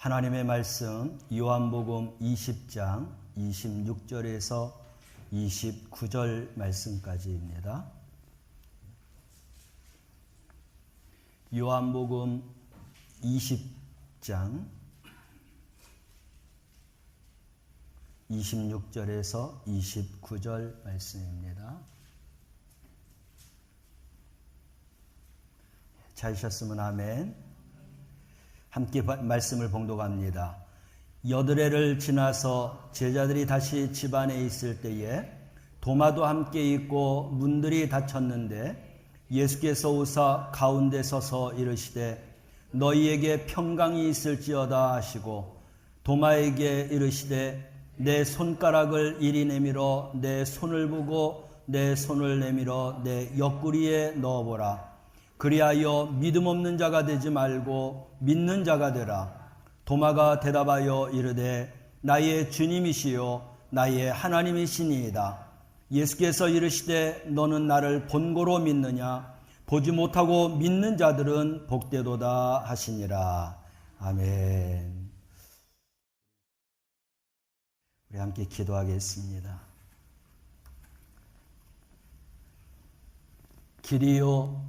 하나님의 말씀 요한복음 20장 26절에서 29절 말씀까지입니다. 요한복음 20장 26절에서 29절 말씀입니다. 찾으셨으면 아멘. 함께 말씀을 봉독합니다. 여드레를 지나서 제자들이 다시 집안에 있을 때에 도마도 함께 있고 문들이 닫혔는데 예수께서 오사 가운데 서서 이르시되 너희에게 평강이 있을지어다 하시고 도마에게 이르시되 내 손가락을 이리 내밀어 내 손을 보고 내 손을 내밀어 내 옆구리에 넣어보라. 그리하여 믿음 없는 자가 되지 말고 믿는 자가 되라. 도마가 대답하여 이르되 나의 주님이시요 나의 하나님이시니이다. 예수께서 이르시되 너는 나를 본고로 믿느냐? 보지 못하고 믿는 자들은 복되도다 하시니라. 아멘. 우리 함께 기도하겠습니다. 길이요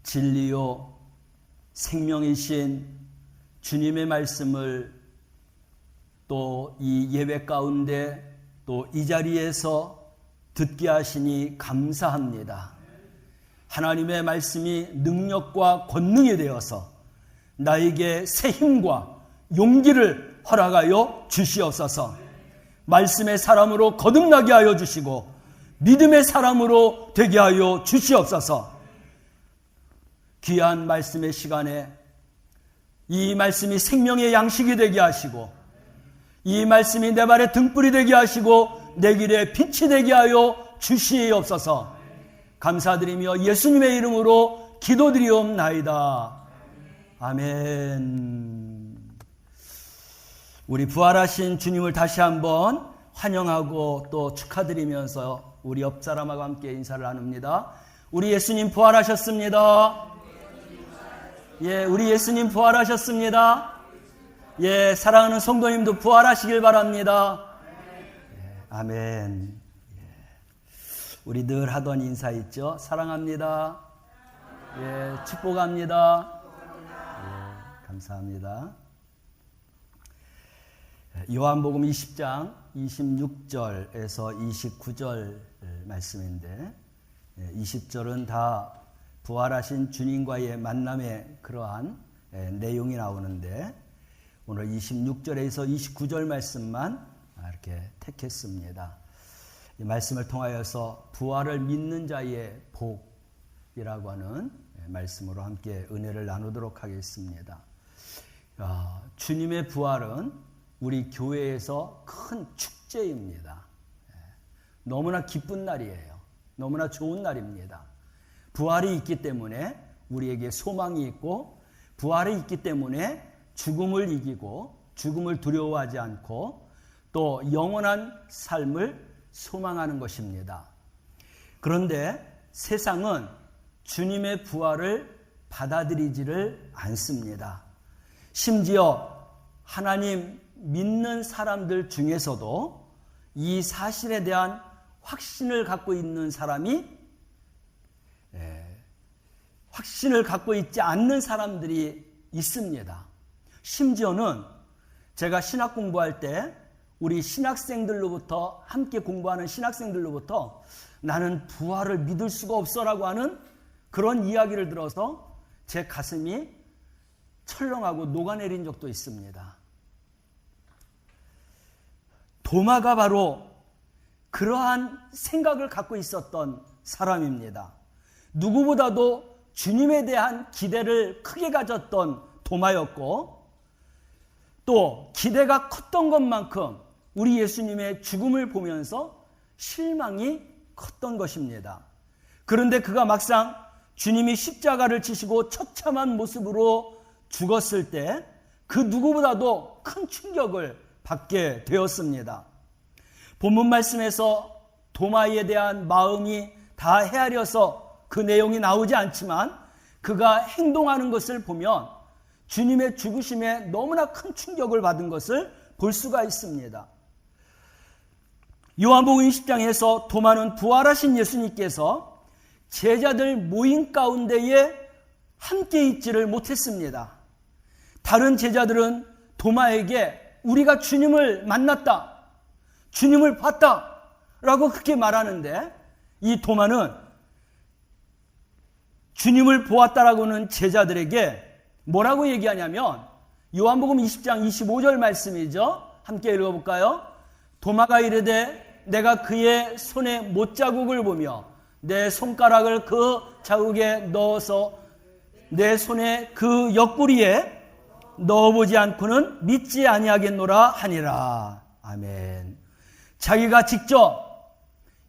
진리요 생명이신 주님의 말씀을 또 이 예배 가운데 또 이 자리에서 듣게 하시니 감사합니다. 하나님의 말씀이 능력과 권능이 되어서 나에게 새 힘과 용기를 허락하여 주시옵소서. 말씀의 사람으로 거듭나게 하여 주시고 믿음의 사람으로 되게 하여 주시옵소서. 귀한 말씀의 시간에 이 말씀이 생명의 양식이 되게 하시고 이 말씀이 내 발의 등불이 되게 하시고 내 길에 빛이 되게 하여 주시옵소서. 감사드리며 예수님의 이름으로 기도드리옵나이다. 아멘. 우리 부활하신 주님을 다시 한번 환영하고 또 축하드리면서 우리 옆 사람하고 함께 인사를 나눕니다. 우리 예수님 부활하셨습니다. 예, 우리 예수님 부활하셨습니다. 예, 사랑하는 성도님도 부활하시길 바랍니다. 예, 아멘. 예, 우리 늘 하던 인사 있죠? 사랑합니다. 예, 축복합니다. 예, 감사합니다. 요한복음 20장 26절에서 29절 말씀인데 20절은 다 부활하신 주님과의 만남의 그러한 내용이 나오는데 오늘 26절에서 29절 말씀만 이렇게 택했습니다. 이 말씀을 통하여서 부활을 믿는 자의 복이라고 하는 말씀으로 함께 은혜를 나누도록 하겠습니다. 주님의 부활은 우리 교회에서 큰 축제입니다. 너무나 기쁜 날이에요. 너무나 좋은 날입니다. 부활이 있기 때문에 우리에게 소망이 있고 부활이 있기 때문에 죽음을 이기고 죽음을 두려워하지 않고 또 영원한 삶을 소망하는 것입니다. 그런데 세상은 주님의 부활을 받아들이지를 않습니다. 심지어 하나님 믿는 사람들 중에서도 이 사실에 대한 확신을 갖고 있는 사람이 확신을 갖고 있지 않는 사람들이 있습니다. 심지어는 제가 신학 공부할 때 우리 신학생들로부터 함께 공부하는 신학생들로부터 나는 부활을 믿을 수가 없어라고 하는 그런 이야기를 들어서 제 가슴이 철렁하고 녹아내린 적도 있습니다. 도마가 바로 그러한 생각을 갖고 있었던 사람입니다. 누구보다도 주님에 대한 기대를 크게 가졌던 도마였고 또 기대가 컸던 것만큼 우리 예수님의 죽음을 보면서 실망이 컸던 것입니다. 그런데 그가 막상 주님이 십자가를 지시고 처참한 모습으로 죽었을 때 그 누구보다도 큰 충격을 받게 되었습니다. 본문 말씀에서 도마에 대한 마음이 다 헤아려서 그 내용이 나오지 않지만 그가 행동하는 것을 보면 주님의 죽으심에 너무나 큰 충격을 받은 것을 볼 수가 있습니다. 요한복음 20장에서 도마는 부활하신 예수님께서 제자들 모임 가운데에 함께 있지를 못했습니다. 다른 제자들은 도마에게 우리가 주님을 만났다, 주님을 봤다 라고 그렇게 말하는데, 이 도마는 주님을 보았다라고는 제자들에게 뭐라고 얘기하냐면, 요한복음 20장 25절 말씀이죠. 함께 읽어볼까요? 도마가 이르되 내가 그의 손에 못자국을 보며 내 손가락을 그 자국에 넣어서 내 손에 그 옆구리에 넣어보지 않고는 믿지 아니하겠노라 하니라. 아멘. 자기가 직접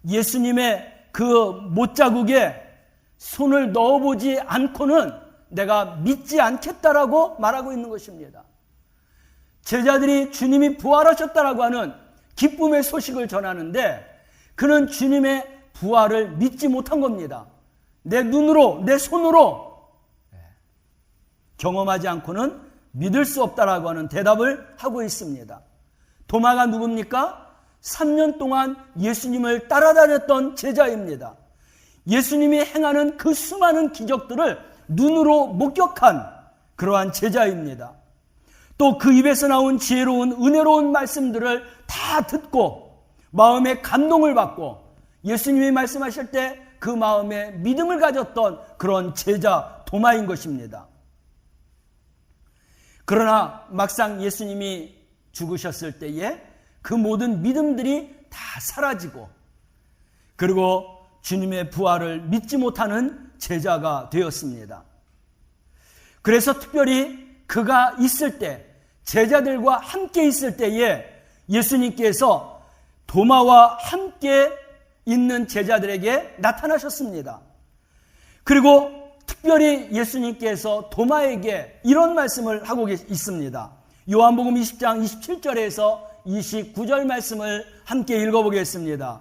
예수님의 그 못자국에 손을 넣어보지 않고는 내가 믿지 않겠다라고 말하고 있는 것입니다. 제자들이 주님이 부활하셨다라고 하는 기쁨의 소식을 전하는데, 그는 주님의 부활을 믿지 못한 겁니다. 내 눈으로, 내 손으로 경험하지 않고는 믿을 수 없다라고 하는 대답을 하고 있습니다. 도마가 누굽니까? 3년 동안 예수님을 따라다녔던 제자입니다. 예수님이 행하는 그 수많은 기적들을 눈으로 목격한 그러한 제자입니다. 또 그 입에서 나온 지혜로운 은혜로운 말씀들을 다 듣고 마음에 감동을 받고 예수님이 말씀하실 때 그 마음에 믿음을 가졌던 그런 제자 도마인 것입니다. 그러나 막상 예수님이 죽으셨을 때에 그 모든 믿음들이 다 사라지고, 그리고 주님의 부활을 믿지 못하는 제자가 되었습니다. 그래서 특별히 그가 있을 때, 제자들과 함께 있을 때에 예수님께서 도마와 함께 있는 제자들에게 나타나셨습니다. 그리고 특별히 예수님께서 도마에게 이런 말씀을 하고 있습니다. 요한복음 20장 27절에서 29절 말씀을 함께 읽어보겠습니다.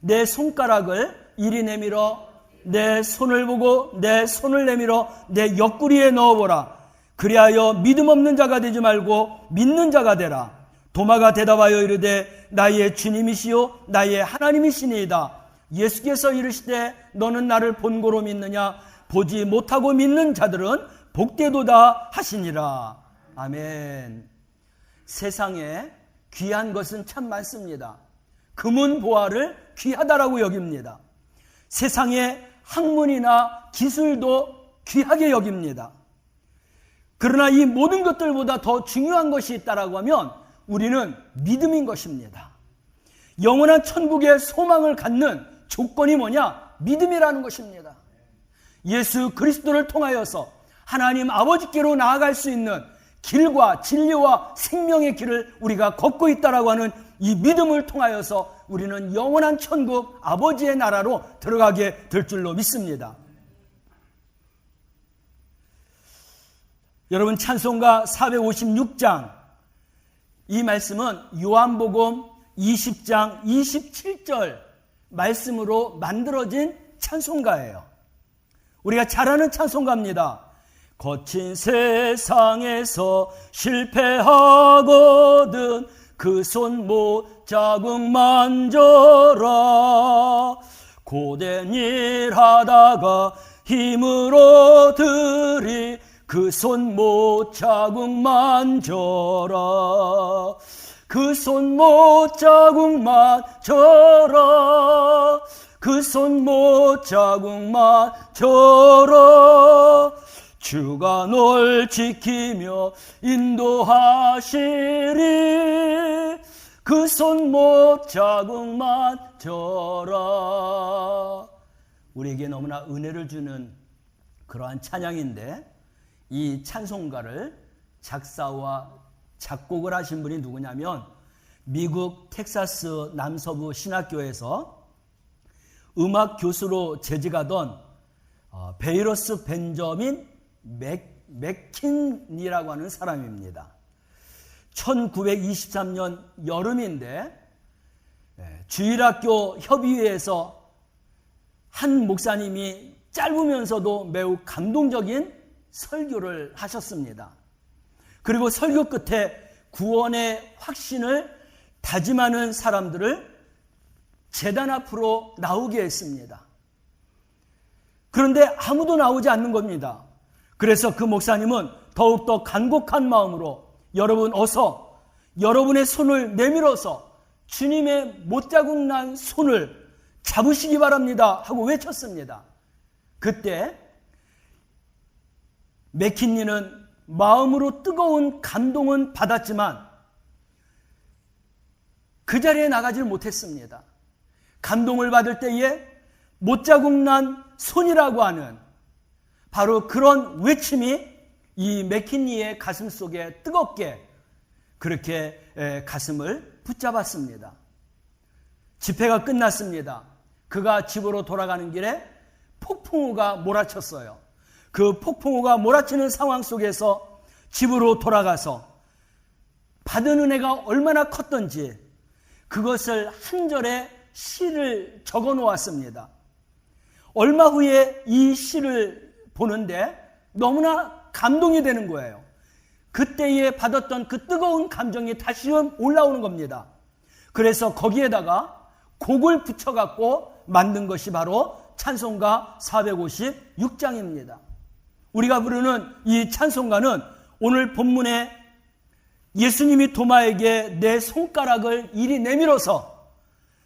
내 손가락을 이리 내밀어 내 손을 보고 내 손을 내밀어 내 옆구리에 넣어보라. 그리하여 믿음 없는 자가 되지 말고 믿는 자가 되라. 도마가 대답하여 이르되 나의 주님이시요 나의 하나님이시니이다. 예수께서 이르시되 너는 나를 본고로 믿느냐? 보지 못하고 믿는 자들은 복되도다 하시니라. 아멘. 세상에 귀한 것은 참 많습니다. 금은 보화를 귀하다라고 여깁니다. 세상에 학문이나 기술도 귀하게 여깁니다. 그러나 이 모든 것들보다 더 중요한 것이 있다라고 하면 우리는 믿음인 것입니다. 영원한 천국의 소망을 갖는 조건이 뭐냐? 믿음이라는 것입니다. 예수 그리스도를 통하여서 하나님 아버지께로 나아갈 수 있는 길과 진리와 생명의 길을 우리가 걷고 있다라고 하는 이 믿음을 통하여서 우리는 영원한 천국 아버지의 나라로 들어가게 될 줄로 믿습니다. 여러분, 찬송가 456장, 이 말씀은 요한복음 20장 27절 말씀으로 만들어진 찬송가예요. 우리가 잘 아는 찬송가입니다. 거친 세상에서 실패하거든 그 손 못자국 만져라. 고된 일 하다가 힘을 얻으리 그 손 못자국 만져라. 그 손 못자국 만져라. 그 손 못자국 만져라. 주가 널 지키며 인도하시리. 그 손 못자국 만져라. 우리에게 너무나 은혜를 주는 그러한 찬양인데, 이 찬송가를 작사와 작곡을 하신 분이 누구냐면 미국 텍사스 남서부 신학교에서 음악 교수로 재직하던 베이러스 벤저민 맥킨이라고 하는 사람입니다. 1923년 여름인데 주일학교 협의회에서 한 목사님이 짧으면서도 매우 감동적인 설교를 하셨습니다. 그리고 설교 끝에 구원의 확신을 다짐하는 사람들을 제단 앞으로 나오게 했습니다. 그런데 아무도 나오지 않는 겁니다. 그래서 그 목사님은 더욱더 간곡한 마음으로 여러분 어서 여러분의 손을 내밀어서 주님의 못자국 난 손을 잡으시기 바랍니다 하고 외쳤습니다. 그때 맥킨리는 마음으로 뜨거운 감동은 받았지만 그 자리에 나가질 못했습니다. 감동을 받을 때에 못자국 난 손이라고 하는 바로 그런 외침이 이 맥킨리의 가슴 속에 뜨겁게 그렇게 가슴을 붙잡았습니다. 집회가 끝났습니다. 그가 집으로 돌아가는 길에 폭풍우가 몰아쳤어요. 그 폭풍우가 몰아치는 상황 속에서 집으로 돌아가서 받은 은혜가 얼마나 컸던지 그것을 한 절의 시를 적어 놓았습니다. 얼마 후에 이 시를 보는데 너무나 감동이 되는 거예요. 그때에 받았던 그 뜨거운 감정이 다시금 올라오는 겁니다. 그래서 거기에다가 곡을 붙여갖고 만든 것이 바로 찬송가 456장입니다. 우리가 부르는 이 찬송가는 오늘 본문에 예수님이 도마에게 내 손가락을 이리 내밀어서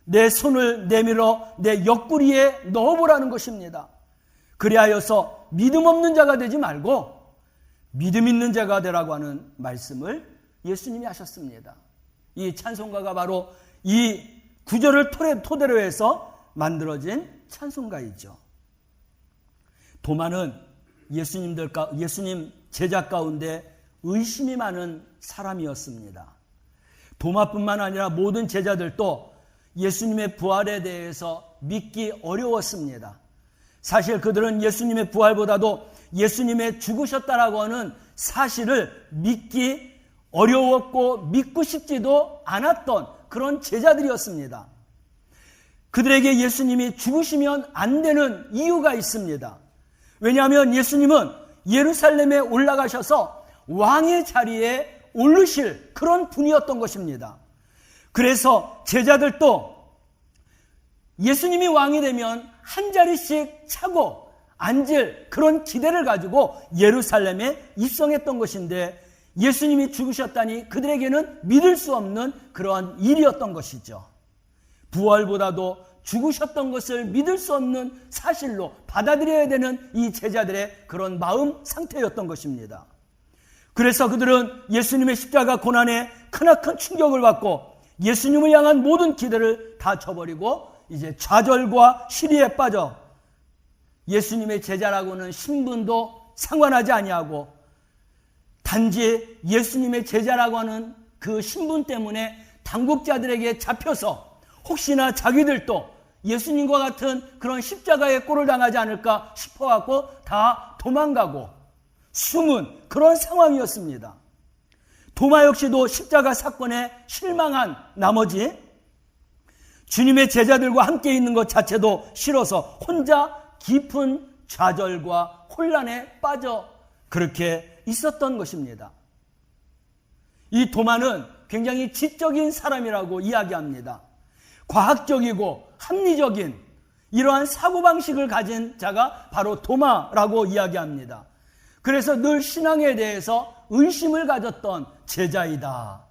내 손을 내밀어 내 옆구리에 넣어보라는 것입니다. 그리하여서 믿음 없는 자가 되지 말고 믿음 있는 자가 되라고 하는 말씀을 예수님이 하셨습니다. 이 찬송가가 바로 이 구절을 토대로 해서 만들어진 찬송가이죠. 도마는 예수님 제자 가운데 의심이 많은 사람이었습니다. 도마뿐만 아니라 모든 제자들도 예수님의 부활에 대해서 믿기 어려웠습니다. 사실 그들은 예수님의 부활보다도 예수님의 죽으셨다라고 하는 사실을 믿기 어려웠고 믿고 싶지도 않았던 그런 제자들이었습니다. 그들에게 예수님이 죽으시면 안 되는 이유가 있습니다. 왜냐하면 예수님은 예루살렘에 올라가셔서 왕의 자리에 오르실 그런 분이었던 것입니다. 그래서 제자들도 예수님이 왕이 되면 한 자리씩 차고 앉을 그런 기대를 가지고 예루살렘에 입성했던 것인데 예수님이 죽으셨다니 그들에게는 믿을 수 없는 그러한 일이었던 것이죠. 부활보다도 죽으셨던 것을 믿을 수 없는 사실로 받아들여야 되는 이 제자들의 그런 마음 상태였던 것입니다. 그래서 그들은 예수님의 십자가 고난에 크나큰 충격을 받고 예수님을 향한 모든 기대를 다 저버리고 이제 좌절과 시리에 빠져 예수님의 제자라고는 신분도 상관하지 아니하고 단지 예수님의 제자라고 하는 그 신분 때문에 당국자들에게 잡혀서 혹시나 자기들도 예수님과 같은 그런 십자가의 꼴을 당하지 않을까 싶어갖고 다 도망가고 숨은 그런 상황이었습니다. 도마 역시도 십자가 사건에 실망한 나머지 주님의 제자들과 함께 있는 것 자체도 싫어서 혼자 깊은 좌절과 혼란에 빠져 그렇게 있었던 것입니다. 이 도마는 굉장히 지적인 사람이라고 이야기합니다. 과학적이고 합리적인 이러한 사고방식을 가진 자가 바로 도마라고 이야기합니다. 그래서 늘 신앙에 대해서 의심을 가졌던 제자이다.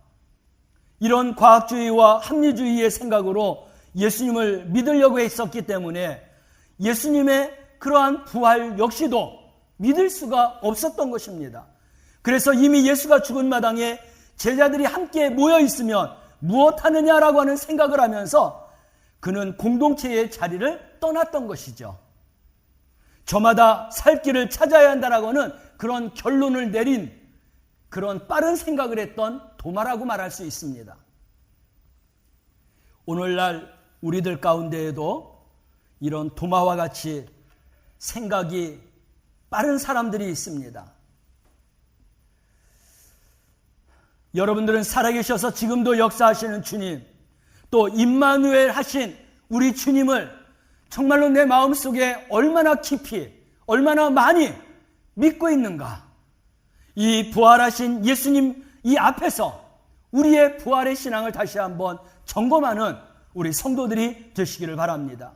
이런 과학주의와 합리주의의 생각으로 예수님을 믿으려고 했었기 때문에 예수님의 그러한 부활 역시도 믿을 수가 없었던 것입니다. 그래서 이미 예수가 죽은 마당에 제자들이 함께 모여 있으면 무엇하느냐라고 하는 생각을 하면서 그는 공동체의 자리를 떠났던 것이죠. 저마다 살 길을 찾아야 한다라고 하는 그런 결론을 내린 그런 빠른 생각을 했던 도마라고 말할 수 있습니다. 오늘날 우리들 가운데에도 이런 도마와 같이 생각이 빠른 사람들이 있습니다. 여러분들은 살아계셔서 지금도 역사하시는 주님, 또 임마누엘 하신 우리 주님을 정말로 내 마음속에 얼마나 깊이, 얼마나 많이 믿고 있는가? 이 부활하신 예수님 이 앞에서 우리의 부활의 신앙을 다시 한번 점검하는 우리 성도들이 되시기를 바랍니다.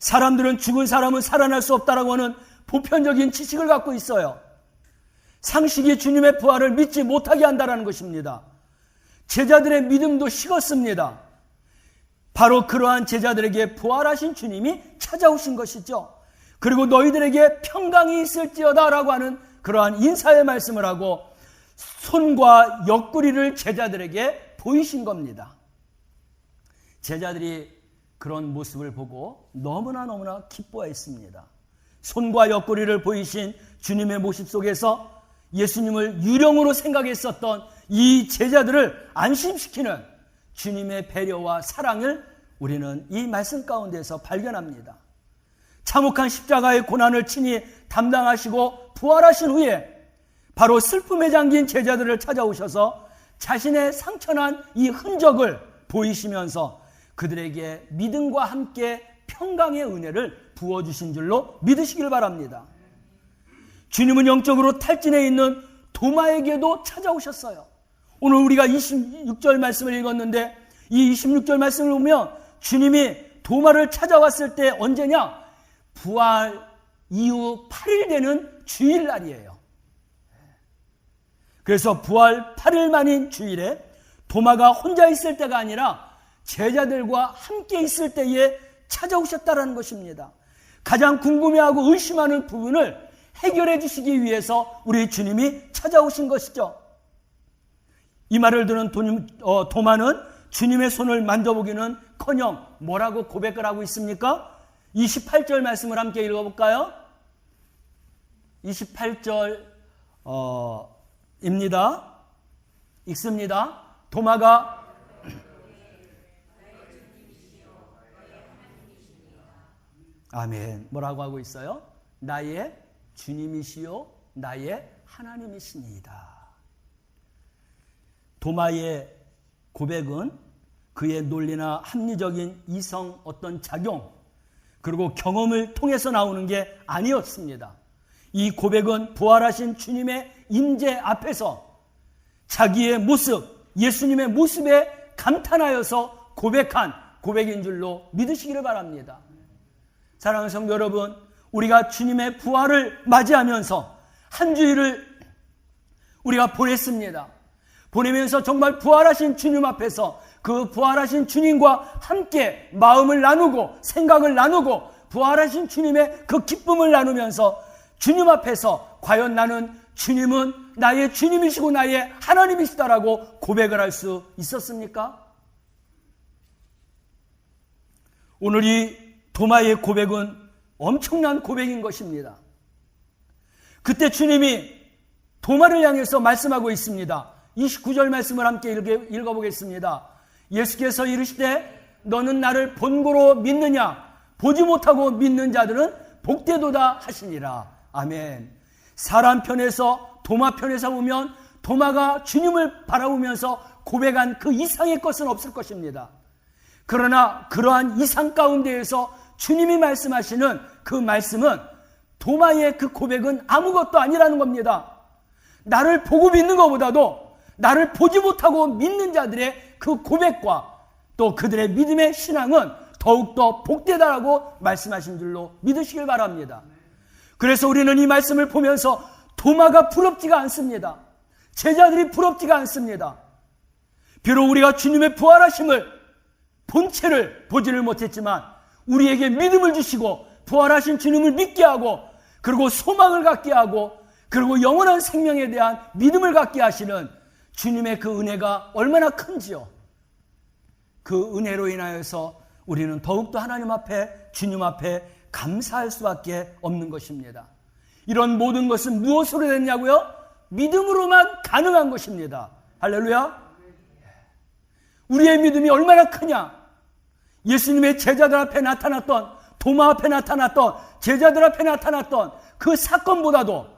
사람들은 죽은 사람은 살아날 수 없다라고 하는 보편적인 지식을 갖고 있어요. 상식이 주님의 부활을 믿지 못하게 한다는 것입니다. 제자들의 믿음도 식었습니다. 바로 그러한 제자들에게 부활하신 주님이 찾아오신 것이죠. 그리고 너희들에게 평강이 있을지어다 라고 하는 그러한 인사의 말씀을 하고 손과 옆구리를 제자들에게 보이신 겁니다. 제자들이 그런 모습을 보고 너무나 기뻐했습니다. 손과 옆구리를 보이신 주님의 모습 속에서 예수님을 유령으로 생각했었던 이 제자들을 안심시키는 주님의 배려와 사랑을 우리는 이 말씀 가운데서 발견합니다. 참혹한 십자가의 고난을 친히 담당하시고 부활하신 후에 바로 슬픔에 잠긴 제자들을 찾아오셔서 자신의 상처난 이 흔적을 보이시면서 그들에게 믿음과 함께 평강의 은혜를 부어주신 줄로 믿으시길 바랍니다. 주님은 영적으로 탈진해 있는 도마에게도 찾아오셨어요. 오늘 우리가 26절 말씀을 읽었는데 이 26절 말씀을 보면 주님이 도마를 찾아왔을 때 언제냐? 부활 이후 8일 되는 주일날이에요. 그래서 부활 8일 만인 주일에 도마가 혼자 있을 때가 아니라 제자들과 함께 있을 때에 찾아오셨다는 것입니다. 가장 궁금해하고 의심하는 부분을 해결해 주시기 위해서 우리 주님이 찾아오신 것이죠. 이 말을 들은 도마는 주님의 손을 만져보기는 커녕 뭐라고 고백을 하고 있습니까? 28절 말씀을 함께 읽어볼까요? 28절입니다. 읽습니다. 도마가 아멘. 뭐라고 하고 있어요? 나의 주님이시요 나의 하나님이시니이다. 도마의 고백은 그의 논리나 합리적인 이성 어떤 작용 그리고 경험을 통해서 나오는 게 아니었습니다. 이 고백은 부활하신 주님의 임재 앞에서 자기의 모습, 예수님의 모습에 감탄하여서 고백한 고백인 줄로 믿으시기를 바랍니다. 사랑하는 성도 여러분, 우리가 주님의 부활을 맞이하면서 한 주일을 우리가 보냈습니다. 보내면서 정말 부활하신 주님 앞에서 그 부활하신 주님과 함께 마음을 나누고 생각을 나누고 부활하신 주님의 그 기쁨을 나누면서 주님 앞에서 과연 나는 주님은 나의 주님이시고 나의 하나님이시다라고 고백을 할 수 있었습니까? 오늘 이 도마의 고백은 엄청난 고백인 것입니다. 그때 주님이 도마를 향해서 말씀하고 있습니다. 29절 말씀을 함께 읽어보겠습니다. 예수께서 이르시되 너는 나를 본고로 믿느냐? 보지 못하고 믿는 자들은 복되도다 하시니라. 아멘. 사람 편에서 도마 편에서 보면 도마가 주님을 바라보면서 고백한 그 이상의 것은 없을 것입니다. 그러나 그러한 이상 가운데에서 주님이 말씀하시는 그 말씀은 도마의 그 고백은 아무것도 아니라는 겁니다. 나를 보고 믿는 것보다도 나를 보지 못하고 믿는 자들의 그 고백과 또 그들의 믿음의 신앙은 더욱더 복되다라고 말씀하신 줄로 믿으시길 바랍니다. 그래서 우리는 이 말씀을 보면서 도마가 부럽지가 않습니다. 제자들이 부럽지가 않습니다. 비록 우리가 주님의 부활하심을 본체를 보지를 못했지만 우리에게 믿음을 주시고 부활하신 주님을 믿게 하고 그리고 소망을 갖게 하고 그리고 영원한 생명에 대한 믿음을 갖게 하시는 주님의 그 은혜가 얼마나 큰지요. 그 은혜로 인하여서 우리는 더욱더 하나님 앞에 주님 앞에 감사할 수밖에 없는 것입니다. 이런 모든 것은 무엇으로 됐냐고요? 믿음으로만 가능한 것입니다. 할렐루야. 우리의 믿음이 얼마나 크냐? 예수님의 제자들 앞에 나타났던 도마 앞에 나타났던 제자들 앞에 나타났던 그 사건보다도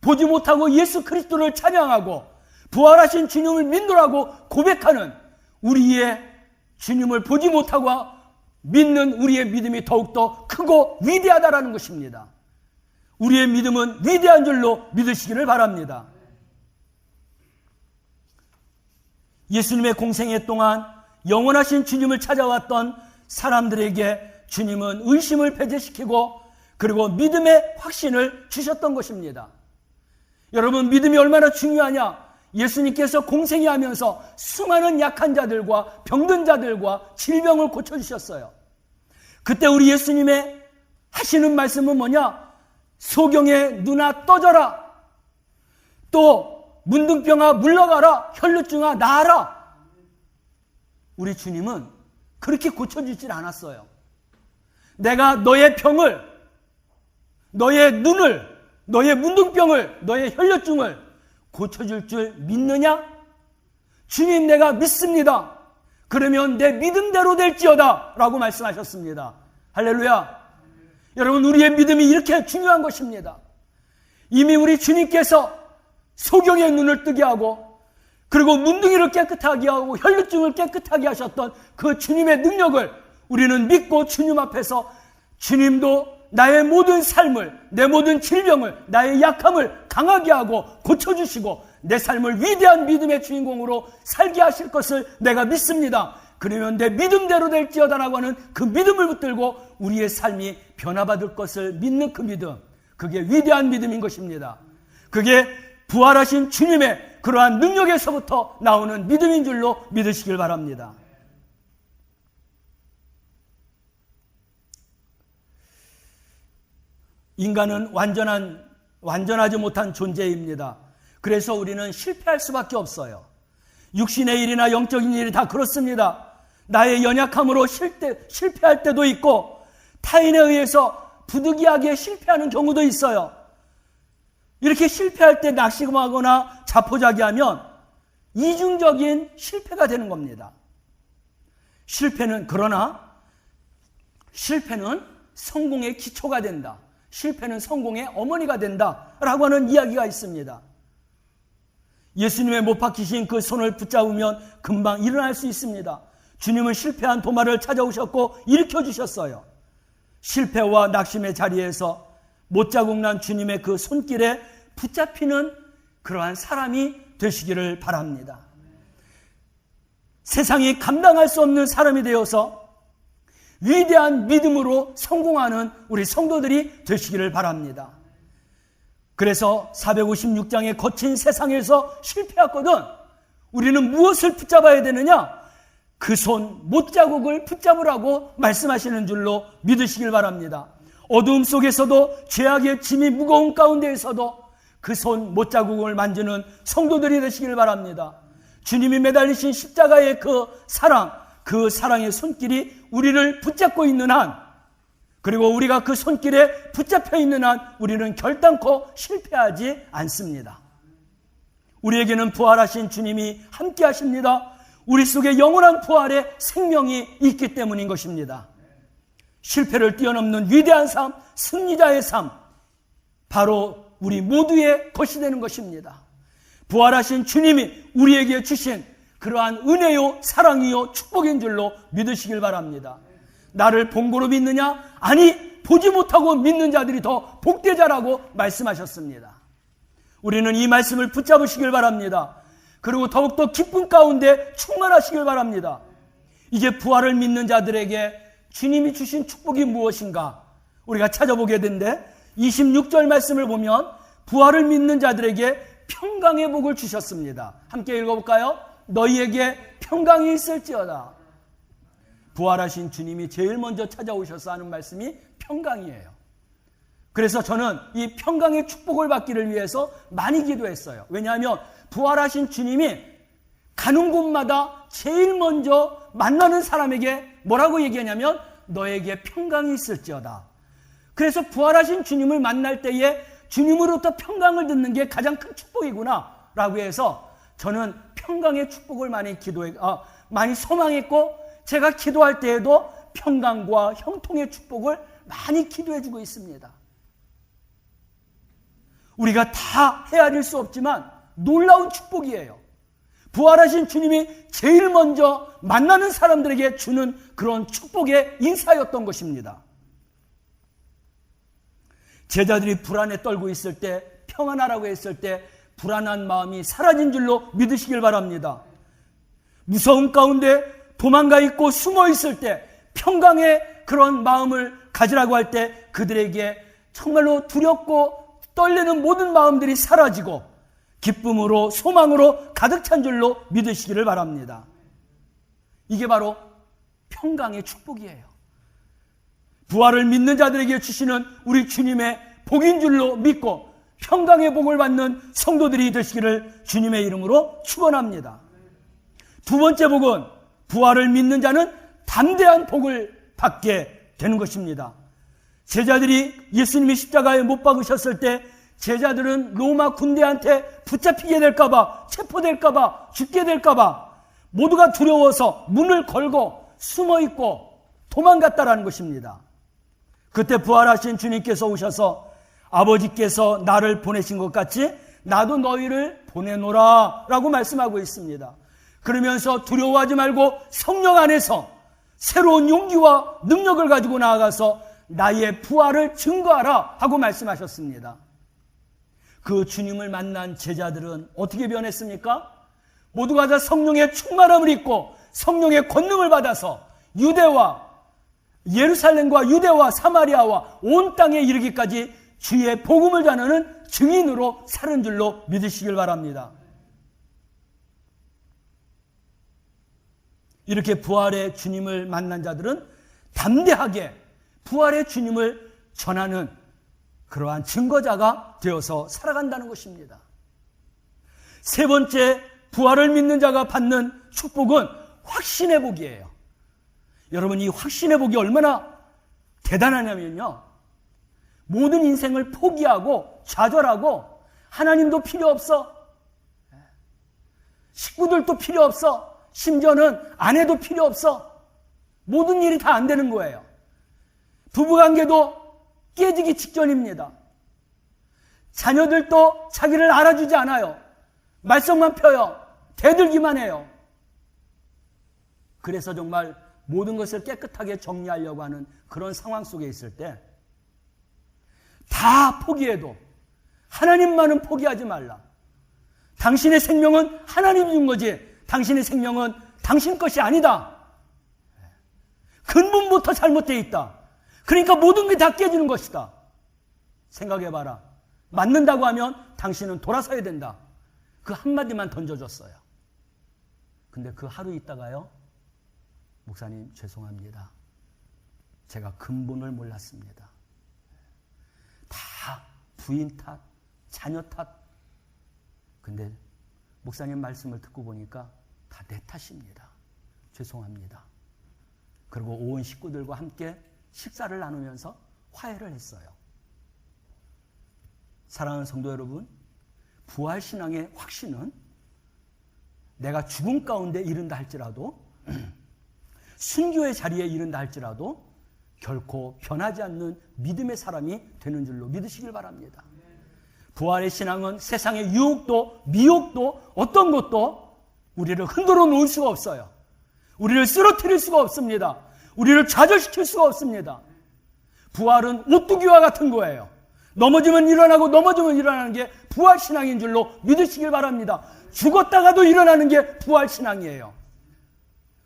보지 못하고 예수 그리스도를 찬양하고 부활하신 주님을 믿노라고 고백하는 우리의 주님을 보지 못하고 믿는 우리의 믿음이 더욱더 크고 위대하다라는 것입니다. 우리의 믿음은 위대한 줄로 믿으시기를 바랍니다. 예수님의 공생애 동안 영원하신 주님을 찾아왔던 사람들에게 주님은 의심을 배제시키고 그리고 믿음의 확신을 주셨던 것입니다. 여러분, 믿음이 얼마나 중요하냐? 예수님께서 공생애 하면서 수많은 약한 자들과 병든 자들과 질병을 고쳐주셨어요. 그때 우리 예수님의 하시는 말씀은 뭐냐? 소경의 눈아 떠져라. 또 문둥병아 물러가라. 혈루증아 나아라. 우리 주님은 그렇게 고쳐주질 않았어요. 내가 너의 병을, 너의 눈을, 너의 문둥병을, 너의 혈루증을 고쳐줄 줄 믿느냐? 주님, 내가 믿습니다. 그러면 내 믿음대로 될지어다 라고 말씀하셨습니다. 할렐루야. 여러분, 우리의 믿음이 이렇게 중요한 것입니다. 이미 우리 주님께서 소경의 눈을 뜨게 하고 그리고 문둥이를 깨끗하게 하고 혈루증을 깨끗하게 하셨던 그 주님의 능력을 우리는 믿고 주님 앞에서 주님도 나의 모든 삶을, 내 모든 질병을, 나의 약함을 강하게 하고 고쳐주시고 내 삶을 위대한 믿음의 주인공으로 살게 하실 것을 내가 믿습니다. 그러면 내 믿음대로 될지어다라고 하는 그 믿음을 붙들고 우리의 삶이 변화받을 것을 믿는 그 믿음, 그게 위대한 믿음인 것입니다. 그게 부활하신 주님의 그러한 능력에서부터 나오는 믿음인 줄로 믿으시길 바랍니다. 인간은 완전하지 못한 존재입니다. 그래서 우리는 실패할 수밖에 없어요. 육신의 일이나 영적인 일이 다 그렇습니다. 나의 연약함으로 실패할 때도 있고 타인에 의해서 부득이하게 실패하는 경우도 있어요. 이렇게 실패할 때 낙심하거나 자포자기하면 이중적인 실패가 되는 겁니다. 그러나 실패는 성공의 기초가 된다. 실패는 성공의 어머니가 된다라고 하는 이야기가 있습니다. 예수님의 못 박히신 그 손을 붙잡으면 금방 일어날 수 있습니다. 주님은 실패한 도마를 찾아오셨고 일으켜주셨어요. 실패와 낙심의 자리에서 못자국 난 주님의 그 손길에 붙잡히는 그러한 사람이 되시기를 바랍니다. 세상이 감당할 수 없는 사람이 되어서 위대한 믿음으로 성공하는 우리 성도들이 되시기를 바랍니다. 그래서 456장의 거친 세상에서 실패했거든 우리는 무엇을 붙잡아야 되느냐? 그 손 못자국을 붙잡으라고 말씀하시는 줄로 믿으시길 바랍니다. 어두움 속에서도 죄악의 짐이 무거운 가운데에서도 그 손 못자국을 만지는 성도들이 되시길 바랍니다. 주님이 매달리신 십자가의 그 사랑의 손길이 우리를 붙잡고 있는 한, 그리고 우리가 그 손길에 붙잡혀 있는 한 우리는 결단코 실패하지 않습니다. 우리에게는 부활하신 주님이 함께 하십니다. 우리 속에 영원한 부활의 생명이 있기 때문인 것입니다. 실패를 뛰어넘는 위대한 삶, 승리자의 삶, 바로 우리 모두의 것이 되는 것입니다. 부활하신 주님이 우리에게 주신 그러한 은혜요, 사랑이요, 축복인 줄로 믿으시길 바랍니다. 나를 본고로 믿느냐? 아니, 보지 못하고 믿는 자들이 더 복되자라고 말씀하셨습니다. 우리는 이 말씀을 붙잡으시길 바랍니다. 그리고 더욱더 기쁨 가운데 충만하시길 바랍니다. 이제 부활을 믿는 자들에게 주님이 주신 축복이 무엇인가? 우리가 찾아보게 되는데 26절 말씀을 보면 부활을 믿는 자들에게 평강의 복을 주셨습니다. 함께 읽어볼까요? 너희에게 평강이 있을지어다. 부활하신 주님이 제일 먼저 찾아오셔서 하는 말씀이 평강이에요. 그래서 저는 이 평강의 축복을 받기를 위해서 많이 기도했어요. 왜냐하면 부활하신 주님이 가는 곳마다 제일 먼저 만나는 사람에게 뭐라고 얘기하냐면 너에게 평강이 있을지어다. 그래서 부활하신 주님을 만날 때에 주님으로부터 평강을 듣는 게 가장 큰 축복이구나 라고 해서 저는 평강의 축복을 많이 소망했고, 제가 기도할 때에도 평강과 형통의 축복을 많이 기도해주고 있습니다. 우리가 다 헤아릴 수 없지만 놀라운 축복이에요. 부활하신 주님이 제일 먼저 만나는 사람들에게 주는 그런 축복의 인사였던 것입니다. 제자들이 불안에 떨고 있을 때, 평안하라고 했을 때 불안한 마음이 사라진 줄로 믿으시길 바랍니다. 무서움 가운데 도망가 있고 숨어 있을 때 평강의 그런 마음을 가지라고 할 때 그들에게 정말로 두렵고 떨리는 모든 마음들이 사라지고 기쁨으로 소망으로 가득 찬 줄로 믿으시기를 바랍니다. 이게 바로 평강의 축복이에요. 부활을 믿는 자들에게 주시는 우리 주님의 복인 줄로 믿고 평강의 복을 받는 성도들이 되시기를 주님의 이름으로 축원합니다. 두 번째 복은 부활을 믿는 자는 담대한 복을 받게 되는 것입니다. 제자들이 예수님이 십자가에 못 박으셨을 때 제자들은 로마 군대한테 붙잡히게 될까봐, 체포될까봐, 죽게 될까봐 모두가 두려워서 문을 걸고 숨어있고 도망갔다라는 것입니다. 그때 부활하신 주님께서 오셔서 아버지께서 나를 보내신 것 같이 나도 너희를 보내노라 라고 말씀하고 있습니다. 그러면서 두려워하지 말고 성령 안에서 새로운 용기와 능력을 가지고 나아가서 나의 부활을 증거하라 하고 말씀하셨습니다. 그 주님을 만난 제자들은 어떻게 변했습니까? 모두가 다 성령의 충만함을 입고 성령의 권능을 받아서 유대와 예루살렘과 유대와 사마리아와 온 땅에 이르기까지 주의 복음을 전하는 증인으로 사는 줄로 믿으시길 바랍니다. 이렇게 부활의 주님을 만난 자들은 담대하게 부활의 주님을 전하는 그러한 증거자가 되어서 살아간다는 것입니다. 세 번째, 부활을 믿는 자가 받는 축복은 확신의 복이에요. 여러분, 이 확신의 복이 얼마나 대단하냐면요, 모든 인생을 포기하고 좌절하고 하나님도 필요 없어, 식구들도 필요 없어, 심지어는 아내도 필요 없어, 모든 일이 다 안 되는 거예요. 부부관계도 깨지기 직전입니다. 자녀들도 자기를 알아주지 않아요. 말썽만 펴요. 대들기만 해요. 그래서 정말 모든 것을 깨끗하게 정리하려고 하는 그런 상황 속에 있을 때 다 포기해도 하나님만은 포기하지 말라. 당신의 생명은 하나님이 준 거지 당신의 생명은 당신 것이 아니다. 근본부터 잘못되어 있다. 그러니까 모든 게 다 깨지는 것이다. 생각해봐라. 맞는다고 하면 당신은 돌아서야 된다. 그 한마디만 던져줬어요. 근데 그 하루 있다가요, 목사님 죄송합니다. 제가 근본을 몰랐습니다. 다 부인 탓, 자녀 탓. 근데 목사님 말씀을 듣고 보니까 다 내 탓입니다. 죄송합니다. 그리고 온 식구들과 함께 식사를 나누면서 화해를 했어요. 사랑하는 성도 여러분, 부활신앙의 확신은 내가 죽음 가운데 이른다 할지라도 순교의 자리에 이른다 할지라도 결코 변하지 않는 믿음의 사람이 되는 줄로 믿으시길 바랍니다. 부활의 신앙은 세상의 유혹도 미혹도 어떤 것도 우리를 흔들어 놓을 수가 없어요. 우리를 쓰러뜨릴 수가 없습니다. 우리를 좌절시킬 수가 없습니다. 부활은 오뚜기와 같은 거예요. 넘어지면 일어나고 넘어지면 일어나는 게 부활신앙인 줄로 믿으시길 바랍니다. 죽었다가도 일어나는 게 부활신앙이에요.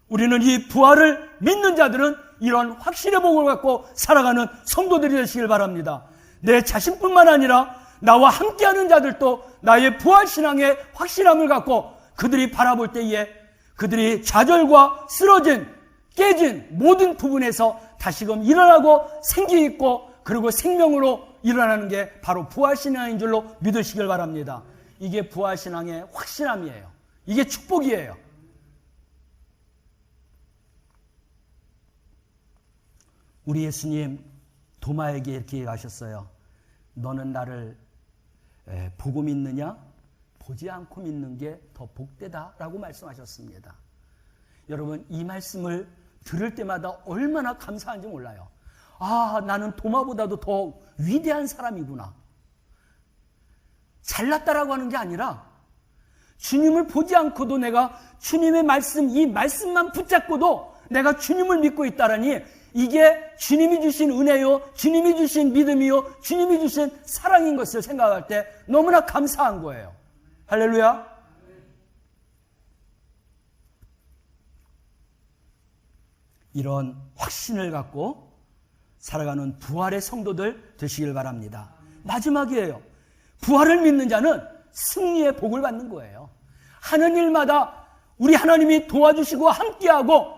우리는 이 부활을 믿는 자들은 이런 확신의 복을 갖고 살아가는 성도들이 되시길 바랍니다. 내 자신뿐만 아니라 나와 함께하는 자들도 나의 부활신앙의 확실함을 갖고 그들이 바라볼 때에 그들이 좌절과 쓰러진 깨진 모든 부분에서 다시금 일어나고 생기 있고 그리고 생명으로 일어나는 게 바로 부활신앙인 줄로 믿으시길 바랍니다. 이게 부활신앙의 확실함이에요. 이게 축복이에요. 우리 예수님 도마에게 이렇게 하셨어요. 너는 나를 보고 믿느냐? 보지 않고 믿는 게 더 복되다라고 말씀하셨습니다. 여러분, 이 말씀을 들을 때마다 얼마나 감사한지 몰라요. 아, 나는 도마보다도 더 위대한 사람이구나. 잘났다라고 하는 게 아니라 주님을 보지 않고도 내가 주님의 말씀, 이 말씀만 붙잡고도 내가 주님을 믿고 있다라니 이게 주님이 주신 은혜요, 주님이 주신 믿음이요, 주님이 주신 사랑인 것을 생각할 때 너무나 감사한 거예요. 할렐루야. 이런 확신을 갖고 살아가는 부활의 성도들 되시길 바랍니다. 마지막이에요. 부활을 믿는 자는 승리의 복을 받는 거예요. 하는 일마다 우리 하나님이 도와주시고 함께하고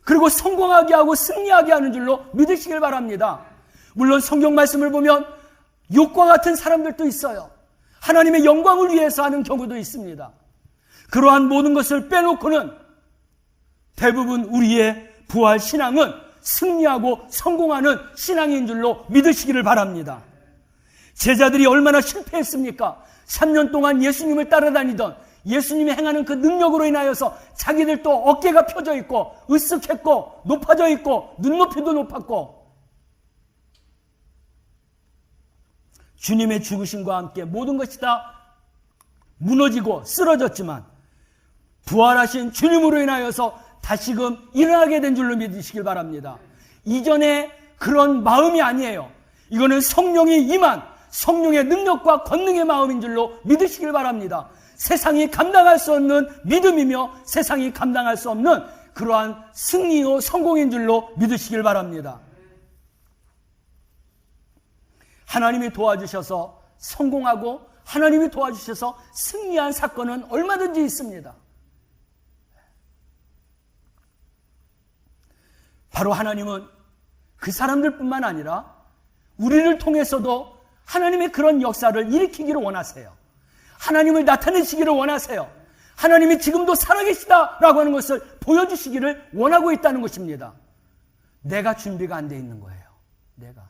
그리고 성공하게 하고 승리하게 하는 줄로 믿으시길 바랍니다. 물론 성경 말씀을 보면 욕과 같은 사람들도 있어요. 하나님의 영광을 위해서 하는 경우도 있습니다. 그러한 모든 것을 빼놓고는 대부분 우리의 부활 신앙은 승리하고 성공하는 신앙인 줄로 믿으시기를 바랍니다. 제자들이 얼마나 실패했습니까? 3년 동안 예수님을 따라다니던 예수님이 행하는 그 능력으로 인하여서 자기들도 어깨가 펴져 있고 으쓱했고 높아져 있고 눈높이도 높았고 주님의 죽으심과 함께 모든 것이 다 무너지고 쓰러졌지만 부활하신 주님으로 인하여서 다시금 일어나게 된 줄로 믿으시길 바랍니다. 이전에 그런 마음이 아니에요. 이거는 성령이 임한 성령의 능력과 권능의 마음인 줄로 믿으시길 바랍니다. 세상이 감당할 수 없는 믿음이며 세상이 감당할 수 없는 그러한 승리요 성공인 줄로 믿으시길 바랍니다. 하나님이 도와주셔서 성공하고 하나님이 도와주셔서 승리한 사건은 얼마든지 있습니다. 바로 하나님은 그 사람들뿐만 아니라 우리를 통해서도 하나님의 그런 역사를 일으키기를 원하세요. 하나님을 나타내시기를 원하세요. 하나님이 지금도 살아계시다라고 하는 것을 보여주시기를 원하고 있다는 것입니다. 내가 준비가 안 돼 있는 거예요. 내가.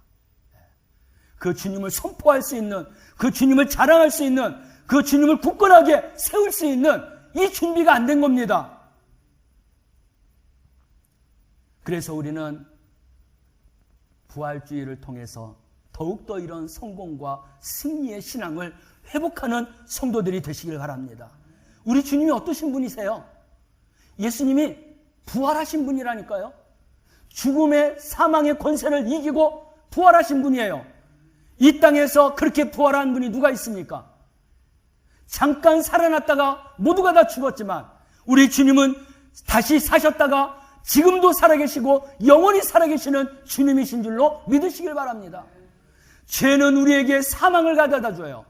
그 주님을 선포할 수 있는, 그 주님을 자랑할 수 있는, 그 주님을 굳건하게 세울 수 있는 이 준비가 안 된 겁니다. 그래서 우리는 부활주의를 통해서 더욱더 이런 성공과 승리의 신앙을 회복하는 성도들이 되시길 바랍니다. 우리 주님이 어떠신 분이세요? 예수님이 부활하신 분이라니까요. 죽음의 사망의 권세를 이기고 부활하신 분이에요. 이 땅에서 그렇게 부활한 분이 누가 있습니까? 잠깐 살아났다가 모두가 다 죽었지만 우리 주님은 다시 사셨다가 지금도 살아계시고 영원히 살아계시는 주님이신 줄로 믿으시길 바랍니다. 죄는 우리에게 사망을 가져다 줘요.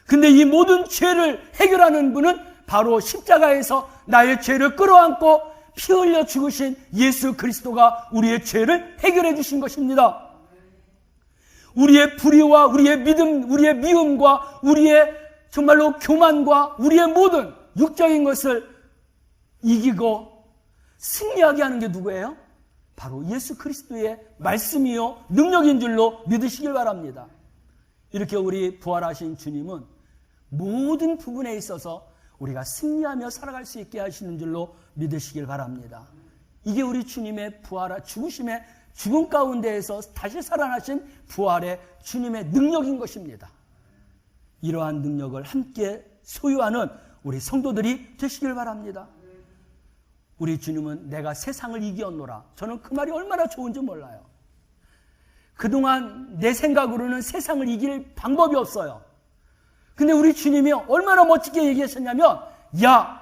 근데 이 모든 죄를 해결하는 분은 바로 십자가에서 나의 죄를 끌어안고 피 흘려 죽으신 예수 그리스도가 우리의 죄를 해결해 주신 것입니다. 우리의 불의와 우리의 믿음, 우리의 미움과 우리의 정말로 교만과 우리의 모든 육적인 것을 이기고 승리하게 하는 게 누구예요? 바로 예수 그리스도의 말씀이요 능력인 줄로 믿으시길 바랍니다. 이렇게 우리 부활하신 주님은 모든 부분에 있어서 우리가 승리하며 살아갈 수 있게 하시는 줄로 믿으시길 바랍니다. 이게 우리 주님의 부활, 죽으심의 죽음 가운데에서 다시 살아나신 부활의 주님의 능력인 것입니다. 이러한 능력을 함께 소유하는 우리 성도들이 되시길 바랍니다. 우리 주님은 내가 세상을 이기었노라. 저는 그 말이 얼마나 좋은지 몰라요. 그동안 내 생각으로는 세상을 이길 방법이 없어요. 근데 우리 주님이 얼마나 멋지게 얘기하셨냐면 야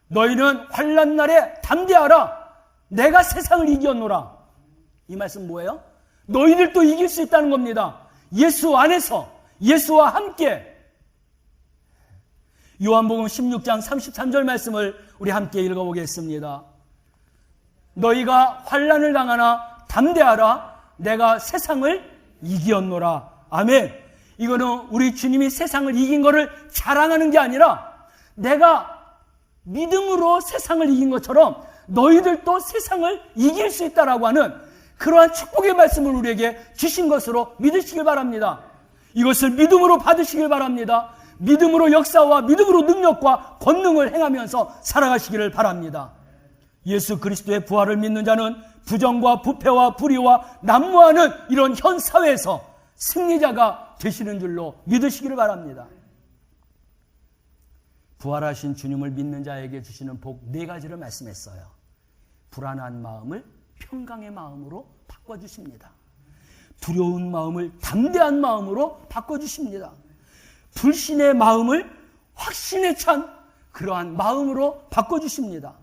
너희는 환난 날에 담대하라. 내가 세상을 이기었노라. 이 말씀 뭐예요? 너희들도 이길 수 있다는 겁니다. 예수 안에서 예수와 함께. 요한복음 16장 33절 말씀을 우리 함께 읽어보겠습니다. 너희가 환난을 당하나 담대하라. 내가 세상을 이기었노라. 아멘. 이거는 우리 주님이 세상을 이긴 거를 자랑하는 게 아니라 내가 믿음으로 세상을 이긴 것처럼 너희들도 세상을 이길 수 있다라고 하는 그러한 축복의 말씀을 우리에게 주신 것으로 믿으시길 바랍니다. 이것을 믿음으로 받으시길 바랍니다. 믿음으로 역사와 믿음으로 능력과 권능을 행하면서 살아가시기를 바랍니다. 예수 그리스도의 부활을 믿는 자는 부정과 부패와 불의와 난무하는 이런 현 사회에서 승리자가 되시는 줄로 믿으시기를 바랍니다. 부활하신 주님을 믿는 자에게 주시는 복 4가지를 말씀했어요. 불안한 마음을 평강의 마음으로 바꿔주십니다. 두려운 마음을 담대한 마음으로 바꿔주십니다. 불신의 마음을 확신에 찬 그러한 마음으로 바꿔주십니다.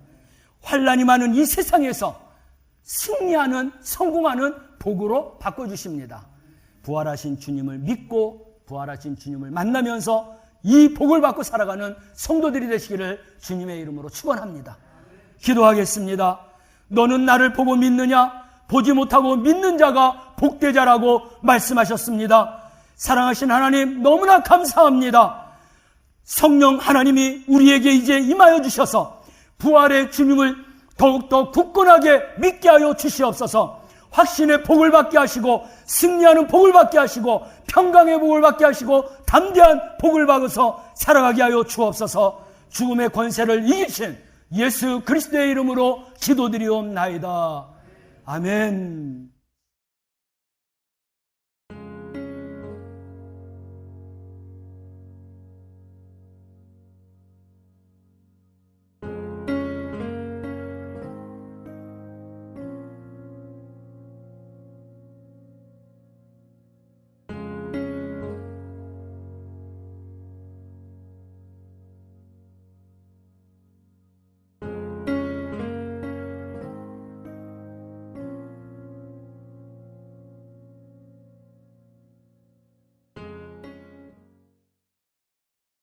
환난이 많은 이 세상에서 승리하는, 성공하는 복으로 바꿔주십니다. 부활하신 주님을 믿고 부활하신 주님을 만나면서 이 복을 받고 살아가는 성도들이 되시기를 주님의 이름으로 축원합니다. 기도하겠습니다. 너는 나를 보고 믿느냐? 보지 못하고 믿는 자가 복되자라고 말씀하셨습니다. 사랑하신 하나님, 너무나 감사합니다. 성령 하나님이 우리에게 이제 임하여 주셔서 부활의 주님을 더욱더 굳건하게 믿게 하여 주시옵소서. 확신의 복을 받게 하시고 승리하는 복을 받게 하시고 평강의 복을 받게 하시고 담대한 복을 받아서 살아가게 하여 주옵소서. 죽음의 권세를 이기신 예수 그리스도의 이름으로 기도드리옵나이다. 아멘.